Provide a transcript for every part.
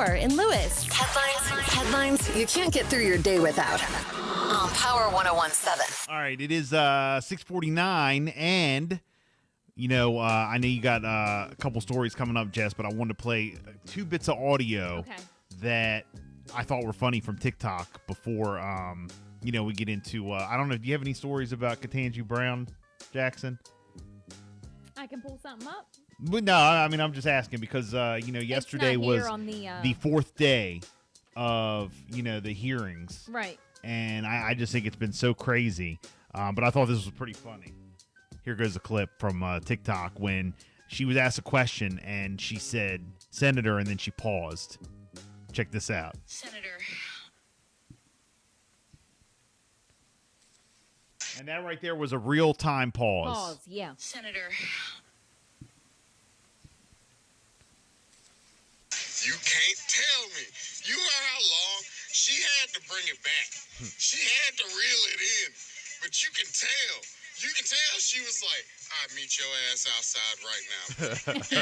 more in Lewis. Headlines you can't get through your day without. On Power 101.7. All right, it is 6:49, and I know you got a couple stories coming up, Jess, but I wanted to play two bits of audio that I thought were funny from TikTok before we get into. I don't know. Do you have any stories about Ketanji Brown Jackson? I can pull something up. But no, I mean I'm just asking because yesterday was on the fourth day of the hearings, right? And I just think it's been so crazy. But I thought this was pretty funny. Here goes a clip from TikTok when she was asked a question and she said, "Senator," and then she paused. Check this out. Senator. And that right there was a real-time pause. Pause, yeah. Senator. You can't tell me. You know how long she had to bring it back. She had to reel it in. But you can tell. You can tell she was like, I'll meet your ass outside right now.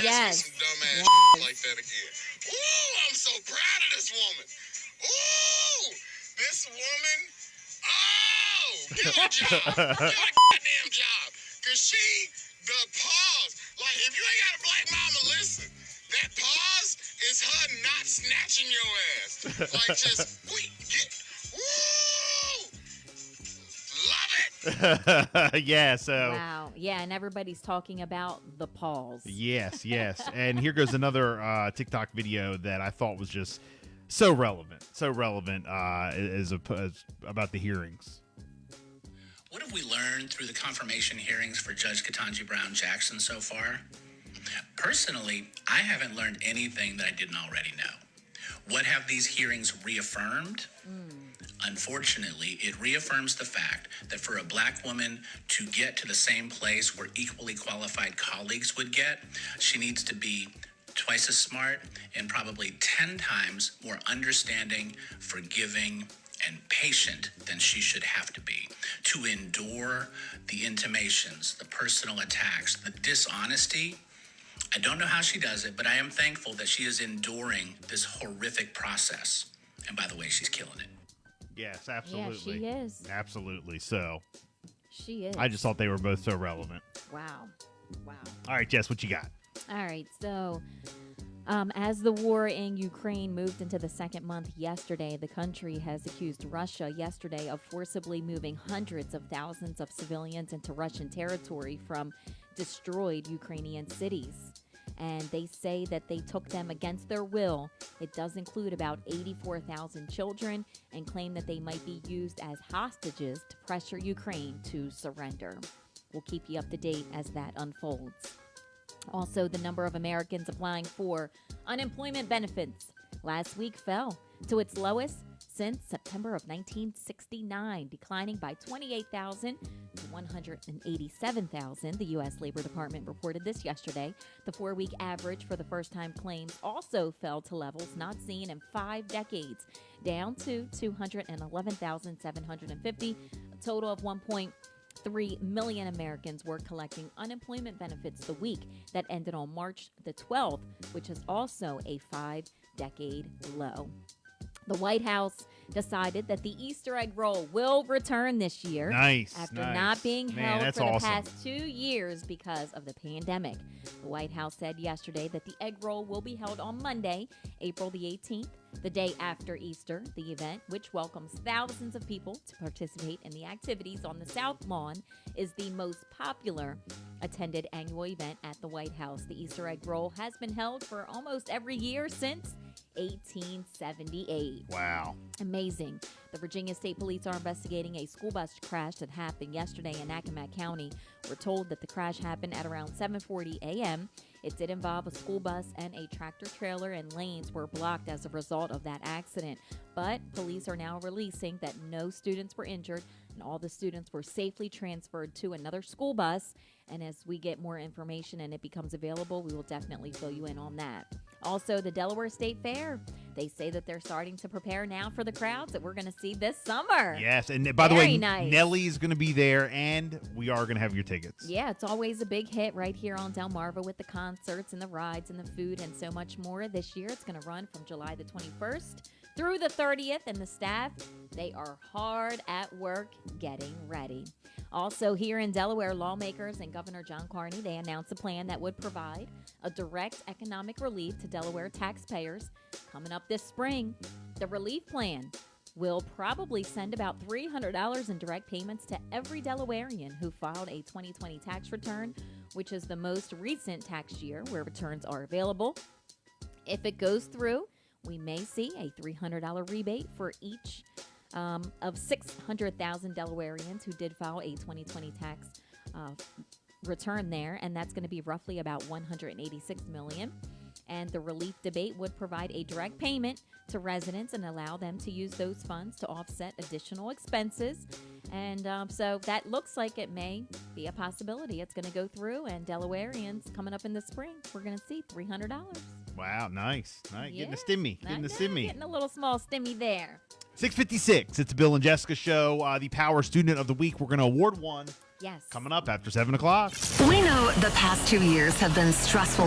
Yes. Some dumbass like that again. Ooh, I'm so proud of this woman. Ooh, this woman. Oh, give her a job. Give her a goddamn job. Because the pause. Like, if you ain't got a black mama, listen. That pause is her not snatching your ass. Like, just, woo! Love it! Yeah, so. Wow. Yeah, and everybody's talking about the pause. Yes. And here goes another TikTok video that I thought was just so relevant as about the hearings. What have we learned through the confirmation hearings for Judge Ketanji Brown Jackson so far? Personally, I haven't learned anything that I didn't already know. What have these hearings reaffirmed? Unfortunately, it reaffirms the fact that for a black woman to get to the same place where equally qualified colleagues would get, she needs to be twice as smart and probably 10 times more understanding, forgiving, and patient than she should have to be to endure the intimations, the personal attacks, the dishonesty. I don't know how she does it, but I am thankful that she is enduring this horrific process. And by the way, she's killing it. Yes, absolutely. Yeah, she is. Absolutely. So She is. I just thought they were both so relevant. Wow. All right, Jess, what you got? All right, so as the war in Ukraine moved into the second month yesterday, the country has accused Russia yesterday of forcibly moving hundreds of thousands of civilians into Russian territory from destroyed Ukrainian cities. And they say that they took them against their will. It does include about 84,000 children and claim that they might be used as hostages to pressure Ukraine to surrender. We'll keep you up to date as that unfolds. Also, the number of Americans applying for unemployment benefits last week fell to its lowest since September of 1969, declining by 28,000 to 187,000. The U.S. Labor Department reported this yesterday. The 4-week average for the first-time claims also fell to levels not seen in 5 decades, down to 211,750. A total of 1.3 million Americans were collecting unemployment benefits the week that ended on March the 12th, which is also a 5-decade low. The White House decided that the Easter egg roll will return this year. After not being held for the past 2 years because of the pandemic. The White House said yesterday that the egg roll will be held on Monday, April the 18th, the day after Easter. The event, which welcomes thousands of people to participate in the activities on the South Lawn, is the most popular attended annual event at the White House. The Easter egg roll has been held for almost every year since 1878. Wow. Amazing. The Virginia State Police are investigating a school bus crash that happened yesterday in Accomack County. We're told that the crash happened at around 7:40 a.m. It did involve a school bus and a tractor trailer, and lanes were blocked as a result of that accident. But police are now releasing that no students were injured and all the students were safely transferred to another school bus. And as we get more information and it becomes available, we will definitely fill you in on that. Also, the Delaware State Fair They say that they're starting to prepare now for the crowds that we're going to see this summer. Yes, and by the way, Very nice. Nelly is going to be there, and we are going to have your tickets. Yeah, it's always a big hit right here on Delmarva with the concerts and the rides and the food and so much more. This year, it's going to run from July the 21st through the 30th, and the staff, they are hard at work getting ready. Also here in Delaware, lawmakers and Governor John Carney, they announced a plan that would provide a direct economic relief to Delaware taxpayers coming up this spring. The relief plan will probably send about $300 in direct payments to every Delawarean who filed a 2020 tax return, which is the most recent tax year where returns are available. If it goes through, we may see a $300 rebate for each of 600,000 Delawareans who did file a 2020 tax return there, and that's going to be roughly about $186 million. And the relief debate would provide a direct payment to residents and allow them to use those funds to offset additional expenses. And so that looks like it may be a possibility. It's going to go through, and Delawareans coming up in the spring, we're going to see $300. Wow, nice. Yeah. Getting a stimmy. Getting a little small stimmy there. 6:56. It's the Bill and Jessica Show. The Power Student of the Week. We're going to award one. Yes. Coming up after 7 o'clock. We know the past 2 years have been stressful